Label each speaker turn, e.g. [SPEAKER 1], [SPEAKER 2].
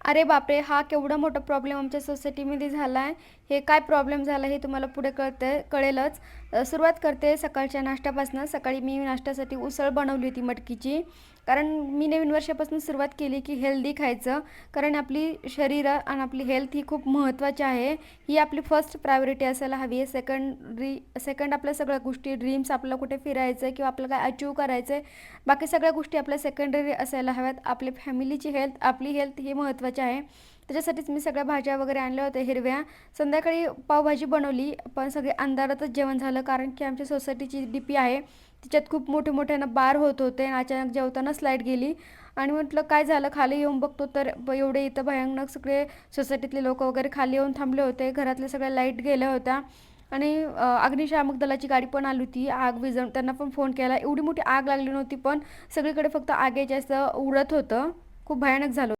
[SPEAKER 1] अरे बापरे! हा केवढा मोठा प्रॉब्लेम आमच्या सोसायटीमध्ये झाला आहे. हे काय प्रॉब्लेम झाला हे तुम्हाला पुढे कळेलच. सुरुवात करते सकाळच्या नाश्त्यापासून. सकाळी मी नाश्त्यासाठी उसळ बनवली होती मटकीची. कारण मी नवीन वर्षापासून सुरुवात केली की हेल्दी खायचं. कारण आपली शरीर आणि आपली हेल्थ ही खूप महत्त्वाची आहे. ही आपली फर्स्ट प्रायोरिटी असायला हवी आहे. सेकंड आपल्या सगळ्या गोष्टी, ड्रीम्स, आपल्याला कुठे फिरायचं आहे किंवा आपल्याला काय अचीव्ह करायचं आहे, बाकी सगळ्या गोष्टी आपल्या सेकंडरी असायला हव्यात. आपली फॅमिलीची हेल्थ, आपली हेल्थ ही महत्त्वाची आहे. त्याच्यासाठीच मी सगळ्या भाज्या वगैरे आणल्या होत्या हिरव्या. संध्याकाळी पावभाजी बनवली, पण सगळे अंधारातच जेवण झालं. कारण की आमच्या सोसायटीची डीपी आहे, तिच्यात खूप मोठे मोठ्यानं बार होत होते आणि अचानक जेवतानाच लाईट गेली. आणि म्हटलं काय झालं, खाली येऊन बघतो तर एवढे इथं भयानक सगळे सोसायटीतले लोक वगैरे खाली येऊन थांबले होते. घरातल्या सगळ्या लाईट गेल्या होत्या आणि अग्निशामक दलाची गाडी पण आली होती. आग विझवून त्यांना पण फोन केला. एवढी मोठी आग लागली नव्हती, पण सगळीकडे फक्त आगीचे असं उडत होतं. खूप भयानक झालं.